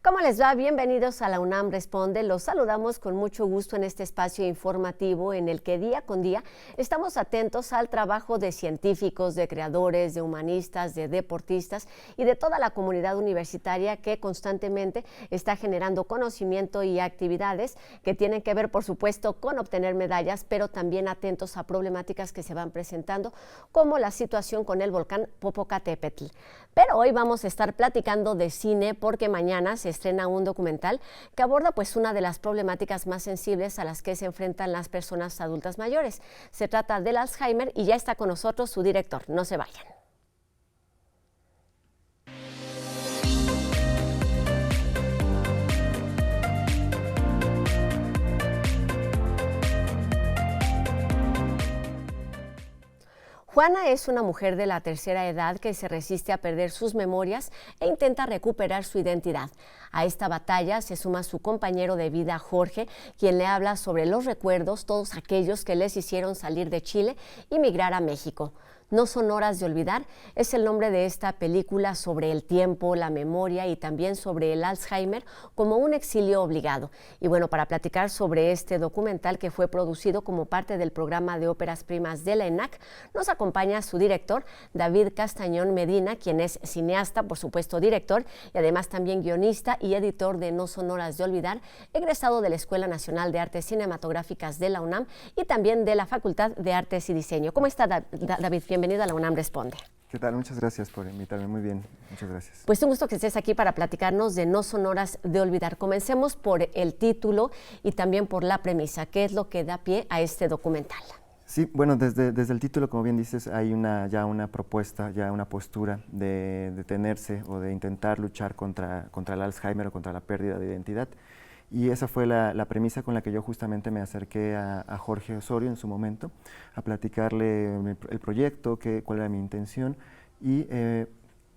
¿Cómo les va? Bienvenidos a la UNAM Responde. Los saludamos con mucho gusto en este espacio informativo en el que día con día estamos atentos al trabajo de científicos, de creadores, de humanistas, de deportistas y de toda la comunidad universitaria que constantemente está generando conocimiento y actividades que tienen que ver, por supuesto, con obtener medallas, pero también atentos a problemáticas que se van presentando, como la situación con el volcán Popocatépetl. Pero hoy vamos a estar platicando de cine porque mañana se estrena un documental que aborda una de las problemáticas más sensibles a las que se enfrentan las personas adultas mayores. Se trata del Alzheimer y ya está con nosotros su director. No se vayan. Juana es una mujer de la tercera edad que se resiste a perder sus memorias e intenta recuperar su identidad. A esta batalla se suma su compañero de vida, Jorge, quien le habla sobre los recuerdos, todos aquellos que les hicieron salir de Chile y migrar a México. No son horas de olvidar es el nombre de esta película sobre el tiempo, la memoria y también sobre el Alzheimer como un exilio obligado. Y bueno, para platicar sobre este documental que fue producido como parte del programa de óperas primas de la ENAC, nos acompaña su director, David Castañón Medina, quien es cineasta, por supuesto director, y además también guionista y editor de No son horas de olvidar, egresado de la Escuela Nacional de Artes Cinematográficas de la UNAM y también de la Facultad de Artes y Diseño. ¿Cómo está, David? Bienvenido a la UNAM Responde. ¿Qué tal? Muchas gracias por invitarme. Muy bien, muchas gracias. Pues un gusto que estés aquí para platicarnos de No son horas de olvidar. Comencemos por el título y también por la premisa. ¿Qué es lo que da pie a este documental? Sí, bueno, desde el título, como bien dices, hay ya una propuesta, ya una postura de detenerse o de intentar luchar contra el Alzheimer o contra la pérdida de identidad. Y esa fue la premisa con la que yo justamente me acerqué a Jorge Osorio en su momento, a platicarle el proyecto, cuál era mi intención y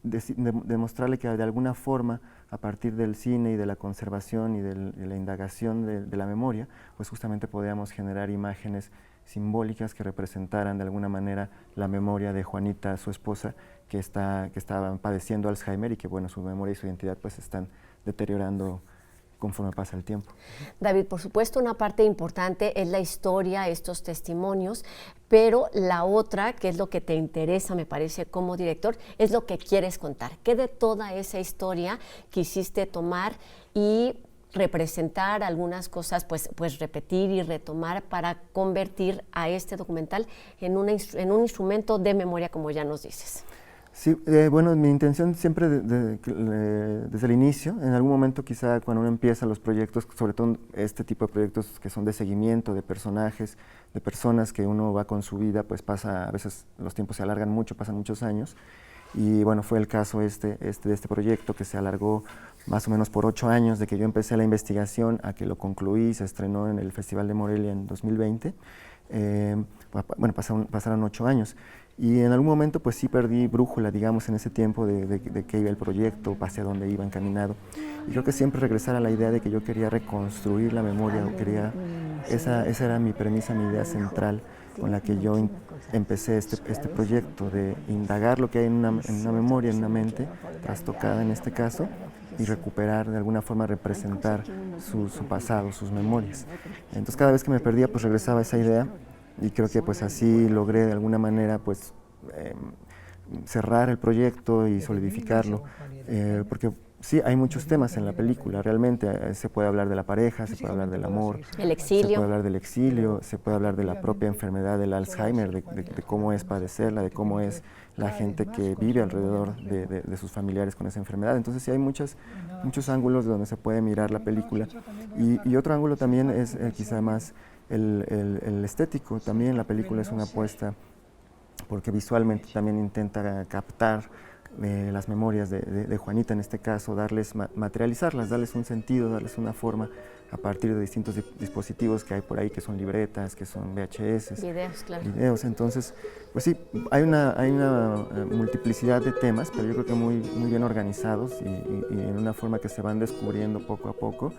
demostrarle que de alguna forma, a partir del cine y de la conservación y de la indagación de la memoria, pues justamente podíamos generar imágenes simbólicas que representaran de alguna manera la memoria de Juanita, su esposa, que estaba padeciendo Alzheimer y que bueno, su memoria y su identidad pues están deteriorando conforme pasa el tiempo. David, por supuesto, una parte importante es la historia, estos testimonios, pero la otra, que es lo que te interesa, me parece, como director, es lo que quieres contar. ¿Qué de toda esa historia quisiste tomar y representar algunas cosas, pues repetir y retomar para convertir a este documental en un instrumento de memoria, como ya nos dices? Sí, bueno, mi intención siempre desde el inicio, en algún momento quizá cuando uno empieza los proyectos, sobre todo este tipo de proyectos que son de seguimiento, de personajes, de personas que uno va con su vida, pues a veces los tiempos se alargan mucho, pasan muchos años, y bueno, fue el caso de este proyecto que se alargó más o menos por 8 años, de que yo empecé la investigación a que lo concluí, se estrenó en el Festival de Morelia en 2020, bueno, pasaron 8 años. Y en algún momento pues sí perdí brújula, digamos, en ese tiempo de qué iba el proyecto, hacia dónde iba encaminado. Y creo que siempre regresar a la idea de que yo quería reconstruir la memoria, esa era mi premisa, mi idea central con la que yo empecé este proyecto, de indagar lo que hay en una memoria, en una mente, trastocada en este caso, y recuperar, de alguna forma representar su pasado, sus memorias. Entonces cada vez que me perdía pues regresaba a esa idea. Y creo que pues así logré de alguna manera pues cerrar el proyecto y solidificarlo, porque sí, hay muchos temas en la película, realmente se puede hablar de la pareja, se puede hablar del amor, el exilio. Se puede hablar del exilio, se puede hablar de la propia enfermedad del Alzheimer, de cómo es padecerla, de cómo es la gente que vive alrededor de sus familiares con esa enfermedad. Entonces sí hay muchos ángulos de donde se puede mirar la película, y otro ángulo también es quizá más el estético. También la película es una apuesta porque visualmente también intenta captar las memorias de Juanita, en este caso, materializarlas, darles un sentido, darles una forma a partir de distintos dispositivos que hay por ahí, que son libretas, que son VHS, videos, claro. Entonces, pues sí, hay una multiplicidad de temas, pero yo creo que muy bien organizados y en una forma que se van descubriendo poco a poco.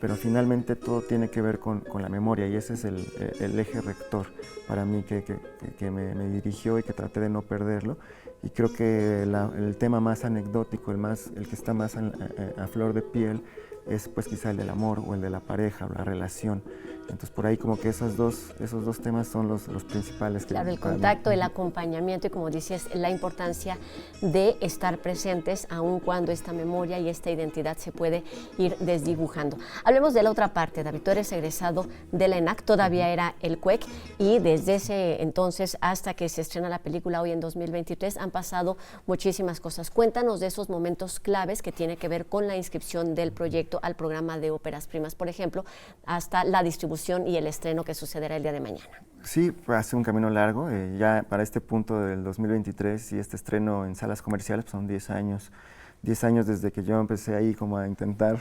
pero finalmente todo tiene que ver con la memoria y ese es el eje rector para mí que me dirigió y que traté de no perderlo. Y creo que el tema más anecdótico, el que está más a flor de piel, es pues quizá el del amor o el de la pareja o la relación. Entonces por ahí como que esos dos temas son los principales. Claro, el contacto, el acompañamiento y como dices, la importancia de estar presentes aun cuando esta memoria y esta identidad se puede ir desdibujando. Hablemos de la otra parte, David, tú eres egresado de la ENAC, todavía era el CUEC y desde ese entonces hasta que se estrena la película hoy en 2023 han pasado muchísimas cosas. Cuéntanos de esos momentos claves que tiene que ver con la inscripción del proyecto al programa de óperas primas, por ejemplo, hasta la distribución y el estreno que sucederá el día de mañana. Sí, hace un camino largo, ya para este punto del 2023 y este estreno en salas comerciales pues son 10 años desde que yo empecé ahí como a intentar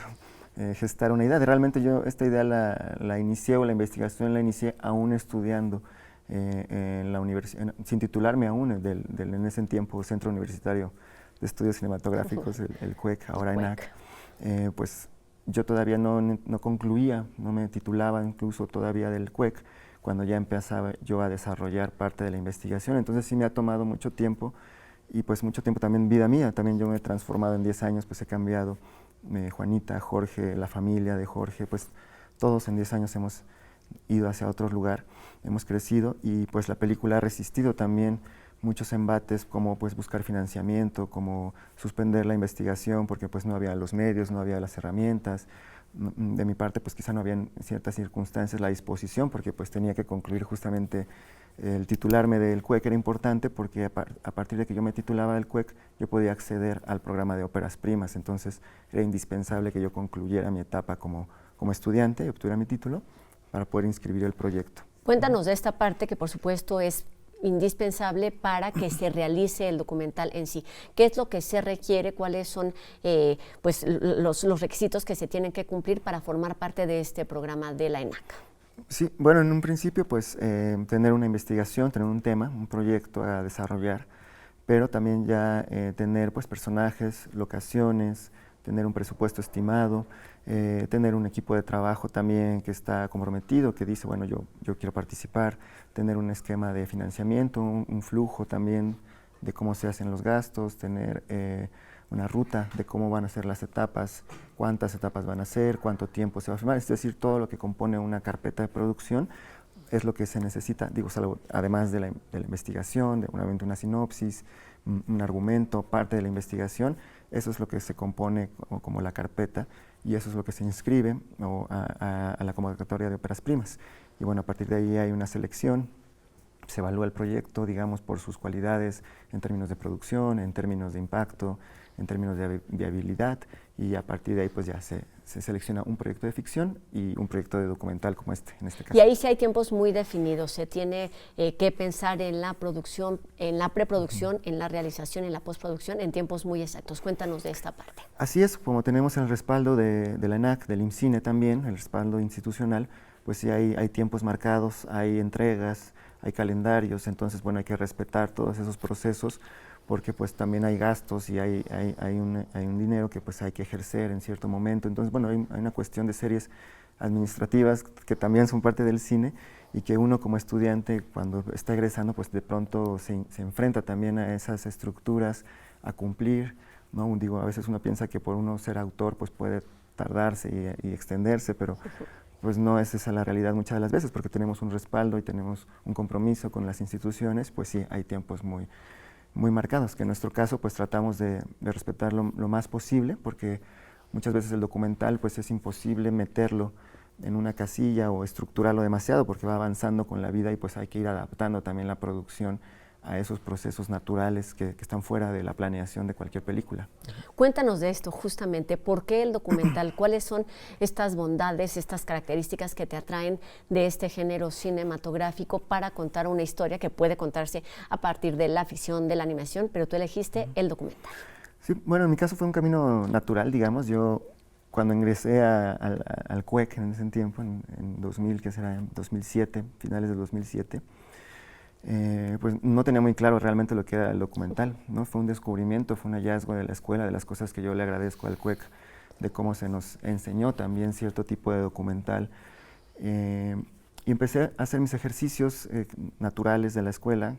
gestar una idea. Realmente yo esta idea la inicié o la investigación la inicié aún estudiando en la universidad, sin titularme aún en ese tiempo Centro Universitario de Estudios Cinematográficos, el CUEC, ahora ENAC. Pues yo todavía no concluía, no me titulaba incluso todavía del CUEC, cuando ya empezaba yo a desarrollar parte de la investigación. Entonces sí me ha tomado mucho tiempo y pues mucho tiempo también vida mía. También yo me he transformado en 10 años, pues he cambiado. Juanita, Jorge, la familia de Jorge, pues todos en 10 años hemos ido hacia otro lugar, hemos crecido y pues la película ha resistido también muchos embates como pues buscar financiamiento, como suspender la investigación porque pues no había los medios, no había las herramientas. De mi parte pues quizá no había en ciertas circunstancias la disposición porque pues tenía que concluir justamente el titularme del CUEC era importante porque a partir de que yo me titulaba del CUEC yo podía acceder al programa de óperas primas, entonces era indispensable que yo concluyera mi etapa como estudiante y obtuviera mi título para poder inscribir el proyecto. Cuéntanos de esta parte que por supuesto es indispensable para que se realice el documental en sí. ¿Qué es lo que se requiere? ¿Cuáles son pues, los requisitos que se tienen que cumplir para formar parte de este programa de la ENAC? Sí, bueno, en un principio pues tener una investigación, tener un tema, un proyecto a desarrollar, pero también ya tener pues personajes, locaciones, tener un presupuesto estimado, tener un equipo de trabajo también que está comprometido, que dice, bueno, yo quiero participar, tener un esquema de financiamiento, un flujo también de cómo se hacen los gastos, tener una ruta de cómo van a ser las etapas, cuántas etapas van a ser, cuánto tiempo se va a filmar, es decir, todo lo que compone una carpeta de producción es lo que se necesita, digo, además de la investigación, de una sinopsis, un argumento, parte de la investigación, eso es lo que se compone como la carpeta y eso es lo que se inscribe a la convocatoria de óperas primas. Y bueno, a partir de ahí hay una selección, se evalúa el proyecto, digamos, por sus cualidades en términos de producción, en términos de impacto, en términos de viabilidad y a partir de ahí pues ya se selecciona un proyecto de ficción y un proyecto de documental como en este caso. Y ahí sí hay tiempos muy definidos, se tiene que pensar en la producción, en la preproducción, en la realización, en la postproducción, en tiempos muy exactos. Cuéntanos de esta parte. Así es, como tenemos el respaldo de la ENAC, del IMCINE también, el respaldo institucional, pues sí hay tiempos marcados, hay entregas, hay calendarios, entonces bueno, hay que respetar todos esos procesos porque pues también hay gastos y hay un dinero que pues hay que ejercer en cierto momento. Entonces bueno, hay una cuestión de series administrativas que también son parte del cine y que uno como estudiante cuando está egresando pues de pronto se enfrenta también a esas estructuras, a cumplir, ¿no? Digo, a veces uno piensa que por uno ser autor pues puede tardarse y extenderse, pero pues no es esa la realidad muchas de las veces porque tenemos un respaldo y tenemos un compromiso con las instituciones, pues sí, hay tiempos muy marcados, que en nuestro caso pues tratamos de respetar lo más posible porque muchas veces el documental pues es imposible meterlo en una casilla o estructurarlo demasiado porque va avanzando con la vida y pues hay que ir adaptando también la producción a esos procesos naturales que están fuera de la planeación de cualquier película. Cuéntanos de esto justamente, ¿por qué el documental? ¿Cuáles son estas bondades, estas características que te atraen de este género cinematográfico para contar una historia que puede contarse a partir de la ficción, de la animación, pero tú elegiste el documental? Sí, bueno, en mi caso fue un camino natural, digamos. Yo cuando ingresé al CUEC en ese tiempo, en 2000, que será en 2007, finales del 2007, pues no tenía muy claro realmente lo que era el documental, ¿no? Fue un descubrimiento, fue un hallazgo de la escuela, de las cosas que yo le agradezco al CUEC de cómo se nos enseñó también cierto tipo de documental. Y empecé a hacer mis ejercicios naturales de la escuela,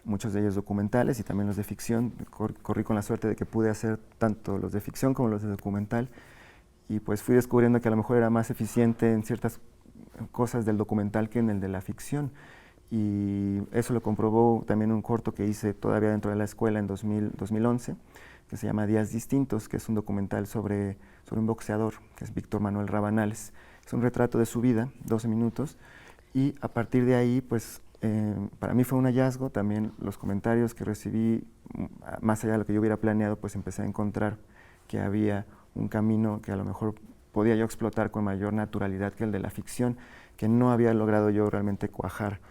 muchos de ellos documentales y también los de ficción. Corrí con la suerte de que pude hacer tanto los de ficción como los de documental, y pues fui descubriendo que a lo mejor era más eficiente en ciertas cosas del documental que en el de la ficción. Y eso lo comprobó también un corto que hice todavía dentro de la escuela en 2011, que se llama Días Distintos, que es un documental sobre un boxeador, que es Víctor Manuel Rabanales. Es un retrato de su vida, 12 minutos, y a partir de ahí, pues, para mí fue un hallazgo. También los comentarios que recibí, más allá de lo que yo hubiera planeado, pues empecé a encontrar que había un camino que a lo mejor podía yo explotar con mayor naturalidad que el de la ficción, que no había logrado yo realmente cuajar.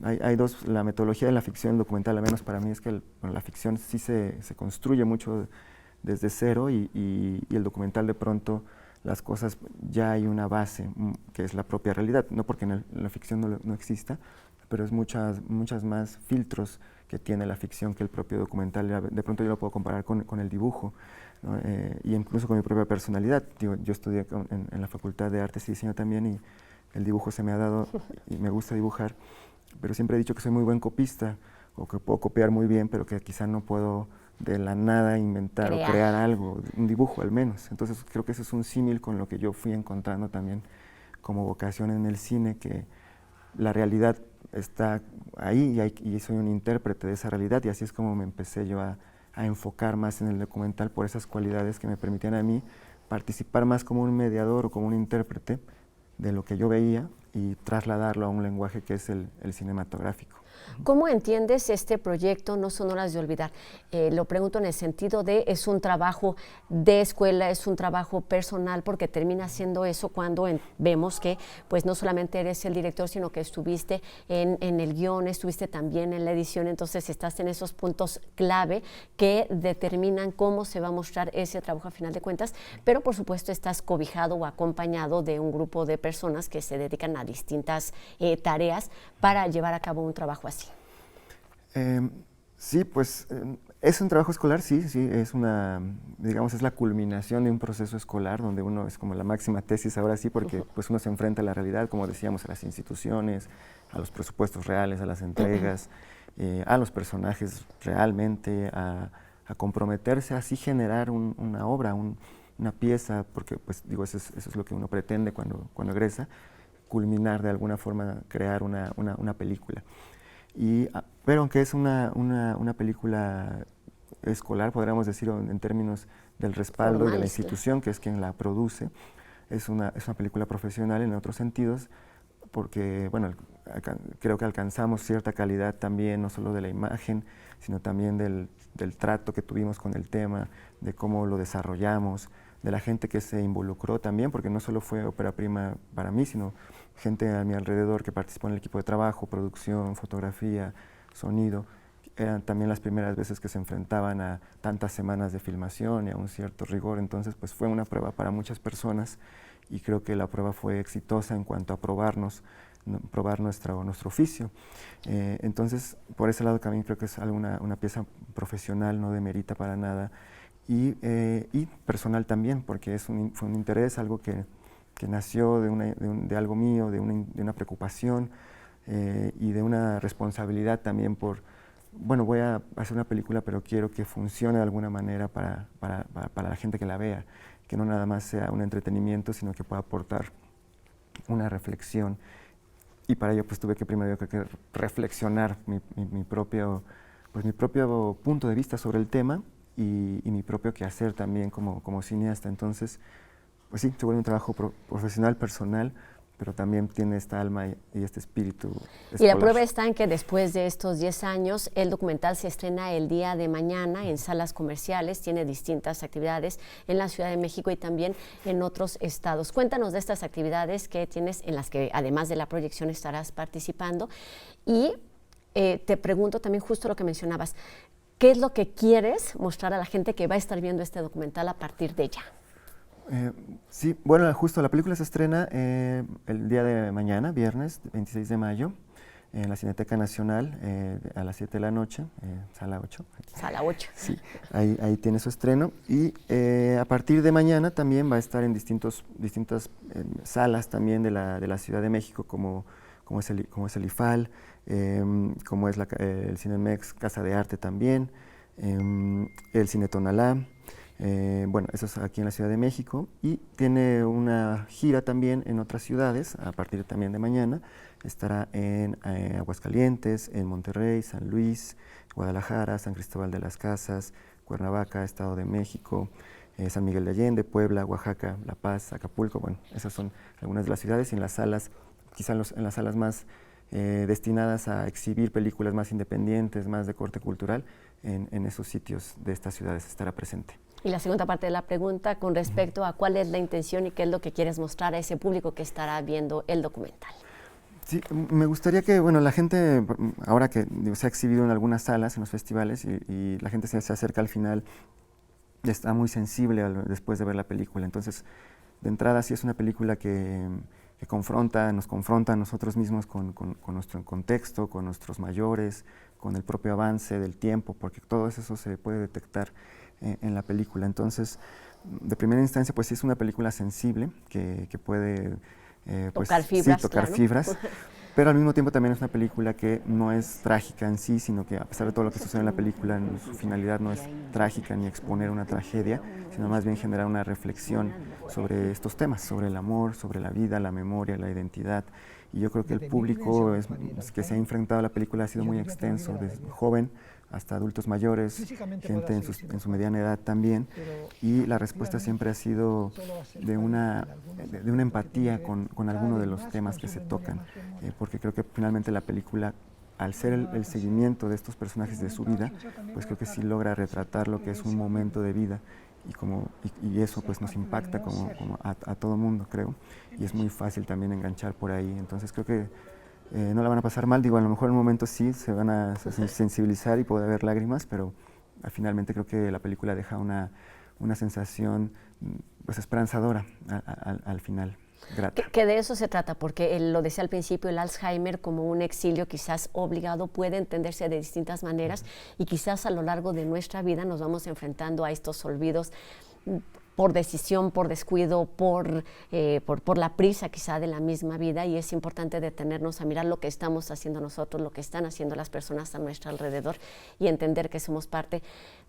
Hay dos, la metodología de la ficción documental, al menos para mí, es que la ficción sí se construye mucho desde cero, y el documental de pronto las cosas ya hay una base, que es la propia realidad, no porque en la ficción no exista, pero es muchas más filtros que tiene la ficción que el propio documental. De pronto yo lo puedo comparar con el dibujo, ¿no? Y incluso con mi propia personalidad. Digo, yo estudié en la Facultad de Artes y Diseño también, y el dibujo se me ha dado y me gusta dibujar, pero siempre he dicho que soy muy buen copista, o que puedo copiar muy bien, pero que quizá no puedo de la nada inventar o crear algo, un dibujo al menos. Entonces creo que ese es un símil con lo que yo fui encontrando también como vocación en el cine, que la realidad está ahí y soy un intérprete de esa realidad, y así es como me empecé yo a enfocar más en el documental, por esas cualidades que me permitían a mí participar más como un mediador o como un intérprete de lo que yo veía y trasladarlo a un lenguaje que es el cinematográfico. ¿Cómo entiendes este proyecto No son horas de olvidar? Lo pregunto en el sentido de, es un trabajo de escuela, es un trabajo personal, porque termina siendo eso cuando vemos que pues no solamente eres el director, sino que estuviste en el guión, estuviste también en la edición, entonces estás en esos puntos clave que determinan cómo se va a mostrar ese trabajo a final de cuentas, pero por supuesto estás cobijado o acompañado de un grupo de personas que se dedican a distintas tareas para llevar a cabo un trabajo así. Sí, pues es un trabajo escolar, sí, es digamos, es la culminación de un proceso escolar donde uno es como la máxima tesis ahora sí, porque pues uno se enfrenta a la realidad, como decíamos, a las instituciones, a los presupuestos reales, a las entregas, a los personajes realmente, a comprometerse, así generar una obra, una pieza, porque pues digo, eso es lo que uno pretende cuando egresa, culminar de alguna forma, crear una película. Pero aunque es una película escolar, podríamos decir, en términos del respaldo formal, de la institución, que es quien la produce, es una película profesional en otros sentidos, porque bueno, creo que alcanzamos cierta calidad también, no solo de la imagen, sino también del trato que tuvimos con el tema, de cómo lo desarrollamos, de la gente que se involucró también, porque no solo fue ópera prima para mí, sino gente a mi alrededor que participó en el equipo de trabajo, producción, fotografía, sonido. Eran también las primeras veces que se enfrentaban a tantas semanas de filmación y a un cierto rigor, entonces pues fue una prueba para muchas personas, y creo que la prueba fue exitosa en cuanto a probar nuestro oficio. Entonces, por ese lado también creo que es una pieza profesional, no demerita para nada, y personal también, porque fue un interés, algo que nació de algo mío, de una preocupación y de una responsabilidad también por, bueno, voy a hacer una película, pero quiero que funcione de alguna manera para la gente que la vea, que no nada más sea un entretenimiento, sino que pueda aportar una reflexión. Y para ello pues tuve que primero que reflexionar mi propio punto de vista sobre el tema, y mi propio quehacer también como cineasta. Entonces, pues sí, se vuelve un trabajo profesional, personal, pero también tiene esta alma y este espíritu escolar. Y la prueba está en que después de estos 10 años, el documental se estrena el día de mañana en salas comerciales, tiene distintas actividades en la Ciudad de México y también en otros estados. Cuéntanos de estas actividades que tienes, en las que además de la proyección estarás participando, y te pregunto también justo lo que mencionabas, ¿qué es lo que quieres mostrar a la gente que va a estar viendo este documental a partir de ya? Sí, bueno, justo la película se estrena el día de mañana, viernes 26 de mayo, en la Cineteca Nacional a las 7 de la noche, sala 8. Sala 8. Sí, ahí tiene su estreno. Y a partir de mañana también va a estar en distintas salas también de la Ciudad de México, como es el IFAL, como es el Cinemex Casa de Arte también, el Cine Tonalá. Bueno, eso es aquí en la Ciudad de México, y tiene una gira también en otras ciudades a partir también de mañana. Estará en Aguascalientes, en Monterrey, San Luis, Guadalajara, San Cristóbal de las Casas, Cuernavaca, Estado de México, San Miguel de Allende, Puebla, Oaxaca, La Paz, Acapulco. Bueno, esas son algunas de las ciudades, y en las salas, quizá en las salas más destinadas a exhibir películas más independientes, más de corte cultural, en esos sitios de estas ciudades estará presente. Y la segunda parte de la pregunta con respecto a cuál es la intención y qué es lo que quieres mostrar a ese público que estará viendo el documental. Sí, me gustaría que, bueno, la gente, ahora que se ha exhibido en algunas salas, en los festivales, y la gente se acerca al final, está muy sensible después de ver la película. Entonces, de entrada, sí es una película que nos confronta a nosotros mismos con nuestro contexto, con nuestros mayores, con el propio avance del tiempo, porque todo eso se puede detectar en la película. Entonces, de primera instancia, pues sí es una película sensible que puede tocar fibras, sí, tocar claro. fibras, pero al mismo tiempo también es una película que no es trágica en sí, sino que a pesar de todo lo que sucede en la película, su finalidad no es trágica ni exponer una tragedia, sino más bien generar una reflexión sobre estos temas, sobre el amor, sobre la vida, la memoria, la identidad. Y yo creo que el público que se ha enfrentado a la película ha sido muy extenso, desde joven hasta adultos mayores, gente en su mediana edad también, y la respuesta siempre ha sido de una empatía con alguno de los temas que se tocan, porque creo que finalmente la película, al ser el seguimiento de estos personajes de su vida, pues creo que sí logra retratar lo que es un momento de vida, y eso pues nos impacta como a todo mundo, creo, y es muy fácil también enganchar por ahí. Entonces creo que no la van a pasar mal. Digo, a lo mejor en un momento sí se van a sensibilizar y puede haber lágrimas, pero finalmente creo que la película deja una sensación pues esperanzadora al final. Grata. Que de eso se trata, porque lo decía al principio, el Alzheimer como un exilio quizás obligado puede entenderse de distintas maneras, y quizás a lo largo de nuestra vida nos vamos enfrentando a estos olvidos por decisión, por descuido, por la prisa quizá de la misma vida, y es importante detenernos a mirar lo que estamos haciendo nosotros, lo que están haciendo las personas a nuestro alrededor, y entender que somos parte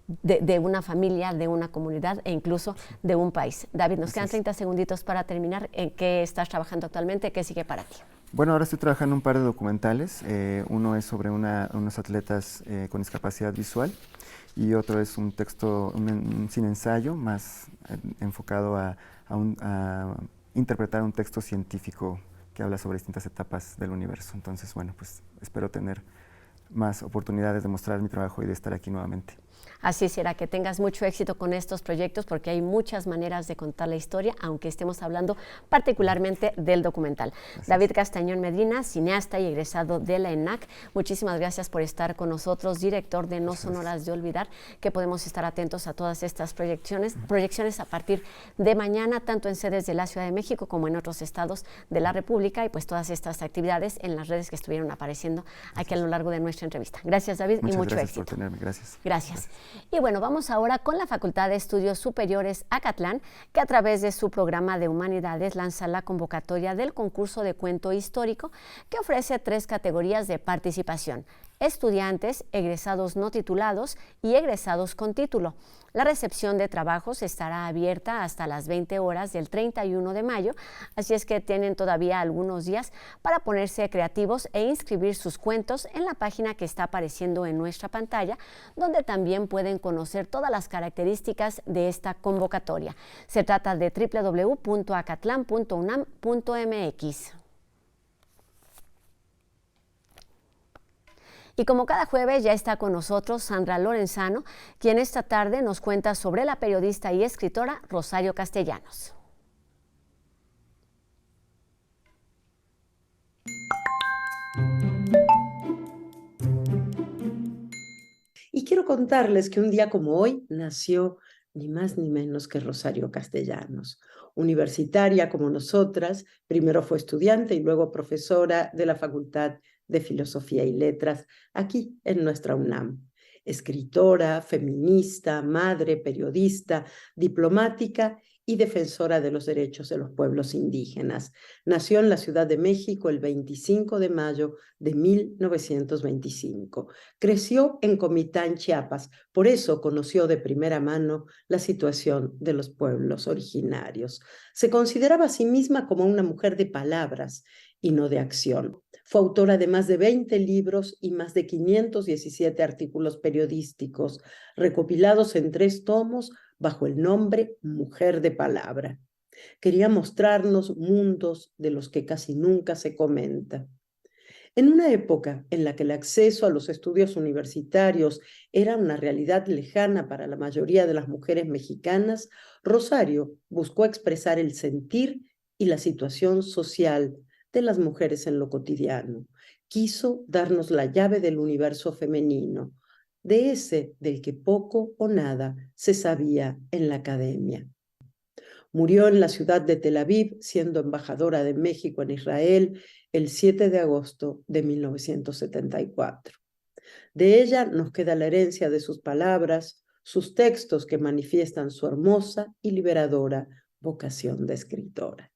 de una familia, de una comunidad e incluso de un país. David, nos quedan 30 segunditos para terminar. ¿En qué estás trabajando actualmente? ¿Qué sigue para ti? Bueno, ahora estoy trabajando en un par de documentales. Uno es sobre unos atletas con discapacidad visual, y otro es un texto, un cine ensayo más enfocado a interpretar un texto científico que habla sobre distintas etapas del universo. Entonces, bueno, pues espero tener más oportunidades de mostrar mi trabajo y de estar aquí nuevamente. Así será, que tengas mucho éxito con estos proyectos, porque hay muchas maneras de contar la historia, aunque estemos hablando particularmente del documental. Gracias. David Castañón Medina, cineasta y egresado de la ENAC, muchísimas gracias por estar con nosotros, director de No Son Horas de Olvidar, que podemos estar atentos a todas estas proyecciones a partir de mañana, tanto en sedes de la Ciudad de México como en otros estados de la República, y pues todas estas actividades en las redes que estuvieron apareciendo aquí a lo largo de nuestra entrevista. Gracias, David, y mucho éxito. Muchas gracias por tenerme. Gracias. Gracias. Y bueno, vamos ahora con la Facultad de Estudios Superiores Acatlán, que a través de su programa de Humanidades lanza la convocatoria del concurso de cuento histórico, que ofrece 3 categorías de participación: estudiantes, egresados no titulados y egresados con título. La recepción de trabajos estará abierta hasta las 20 horas del 31 de mayo, así es que tienen todavía algunos días para ponerse creativos e inscribir sus cuentos en la página que está apareciendo en nuestra pantalla, donde también pueden conocer todas las características de esta convocatoria. Se trata de www.acatlan.unam.mx. Y como cada jueves ya está con nosotros Sandra Lorenzano, quien esta tarde nos cuenta sobre la periodista y escritora Rosario Castellanos. Y quiero contarles que un día como hoy nació ni más ni menos que Rosario Castellanos, universitaria como nosotras. Primero fue estudiante y luego profesora de la Facultad de Filosofía y Letras aquí en nuestra UNAM. Escritora, feminista, madre, periodista, diplomática y defensora de los derechos de los pueblos indígenas. Nació en la Ciudad de México el 25 de mayo de 1925. Creció en Comitán, Chiapas, por eso conoció de primera mano la situación de los pueblos originarios. Se consideraba a sí misma como una mujer de palabras y no de acción. Fue autora de más de 20 libros y más de 517 artículos periodísticos, recopilados en 3 tomos bajo el nombre Mujer de Palabra. Quería mostrarnos mundos de los que casi nunca se comenta. En una época en la que el acceso a los estudios universitarios era una realidad lejana para la mayoría de las mujeres mexicanas, Rosario buscó expresar el sentir y la situación social de las mujeres en lo cotidiano. Quiso darnos la llave del universo femenino, de ese del que poco o nada se sabía en la academia. Murió en la ciudad de Tel Aviv, siendo embajadora de México en Israel, el 7 de agosto de 1974. De ella nos queda la herencia de sus palabras, sus textos que manifiestan su hermosa y liberadora vocación de escritora.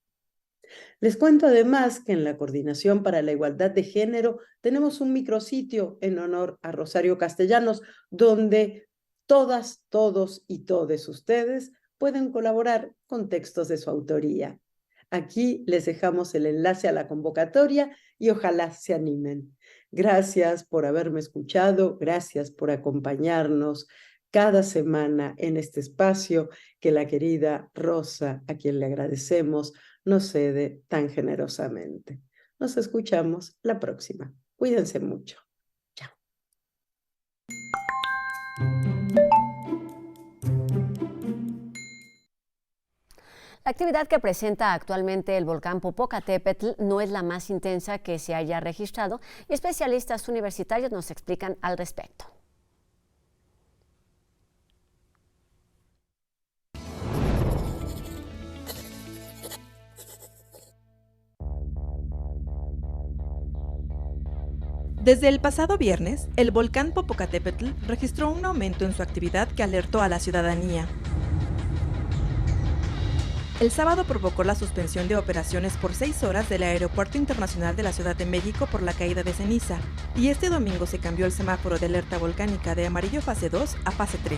Les cuento además que en la Coordinación para la Igualdad de Género tenemos un micrositio en honor a Rosario Castellanos, donde todas, todos y todes ustedes pueden colaborar con textos de su autoría. Aquí les dejamos el enlace a la convocatoria y ojalá se animen. Gracias por haberme escuchado, gracias por acompañarnos cada semana en este espacio que la querida Rosa, a quien le agradecemos, nos cede tan generosamente. Nos escuchamos la próxima. Cuídense mucho. Chao. La actividad que presenta actualmente el volcán Popocatépetl no es la más intensa que se haya registrado y especialistas universitarios nos explican al respecto. Desde el pasado viernes, el volcán Popocatépetl registró un aumento en su actividad que alertó a la ciudadanía. El sábado provocó la suspensión de operaciones por 6 horas del Aeropuerto Internacional de la Ciudad de México por la caída de ceniza, y este domingo se cambió el semáforo de alerta volcánica de amarillo fase 2 a fase 3.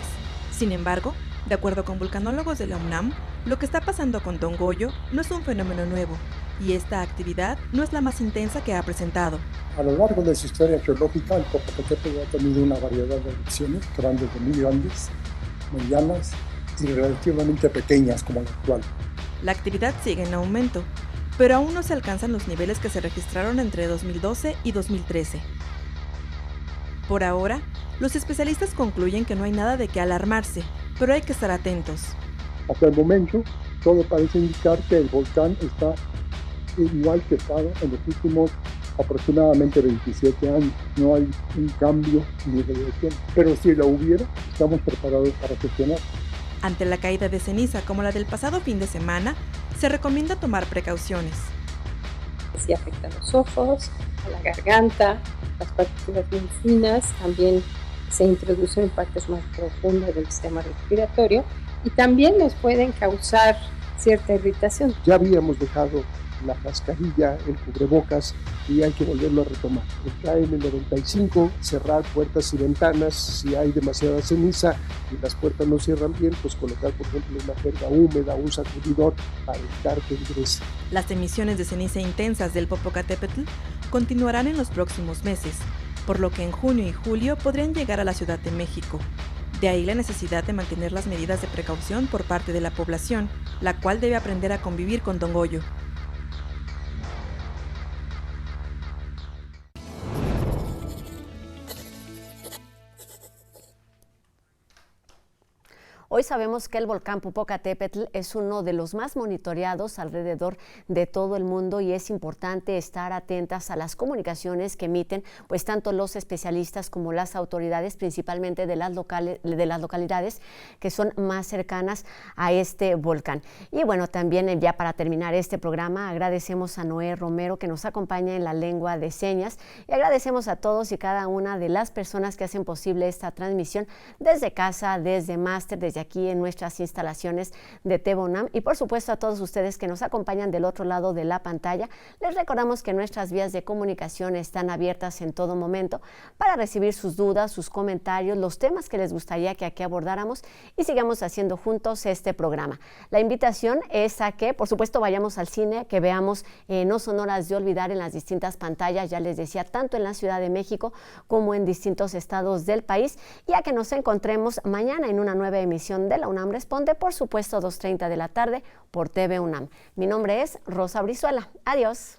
Sin embargo, de acuerdo con vulcanólogos de la UNAM, lo que está pasando con Don Goyo no es un fenómeno nuevo, y esta actividad no es la más intensa que ha presentado. A lo largo de su historia geológica, el Popocatépetl ha tenido una variedad de erupciones que van desde muy grandes, medianas y relativamente pequeñas como la actual. La actividad sigue en aumento, pero aún no se alcanzan los niveles que se registraron entre 2012 y 2013. Por ahora, los especialistas concluyen que no hay nada de qué alarmarse, pero hay que estar atentos. Hasta el momento, todo parece indicar que el volcán está igual que estaba en los últimos aproximadamente 27 años. No hay un cambio ni regresión, pero si la hubiera, estamos preparados para gestionar. Ante la caída de ceniza como la del pasado fin de semana, se recomienda tomar precauciones. Sí afecta a los ojos, a la garganta, las partículas muy finas, también se introducen en partes más profundas del sistema respiratorio y también nos pueden causar cierta irritación. Ya habíamos dejado la mascarilla, el cubrebocas y hay que volverlo a retomar. El KN95, cerrar puertas y ventanas, si hay demasiada ceniza y las puertas no cierran bien, pues colocar por ejemplo una jerga húmeda, un sacudidor para evitar que ingrese. Las emisiones de ceniza intensas del Popocatépetl continuarán en los próximos meses, por lo que en junio y julio podrían llegar a la Ciudad de México. De ahí la necesidad de mantener las medidas de precaución por parte de la población, la cual debe aprender a convivir con Don Goyo. Hoy sabemos que el volcán Popocatépetl es uno de los más monitoreados alrededor de todo el mundo y es importante estar atentas a las comunicaciones que emiten pues tanto los especialistas como las autoridades, principalmente de las localidades que son más cercanas a este volcán. Y bueno, también ya para terminar este programa agradecemos a Noé Romero que nos acompaña en la lengua de señas y agradecemos a todos y cada una de las personas que hacen posible esta transmisión desde casa, desde máster, desde aquí en nuestras instalaciones de TV UNAM y por supuesto a todos ustedes que nos acompañan del otro lado de la pantalla. Les recordamos que nuestras vías de comunicación están abiertas en todo momento para recibir sus dudas, sus comentarios, los temas que les gustaría que aquí abordáramos y sigamos haciendo juntos este programa. La invitación es a que, por supuesto, vayamos al cine, que veamos No son horas de olvidar en las distintas pantallas, ya les decía, tanto en la Ciudad de México como en distintos estados del país, y a que nos encontremos mañana en una nueva emisión de La UNAM Responde, por supuesto 2:30 de la tarde por TV UNAM. Mi nombre es Rosa Brizuela. Adiós.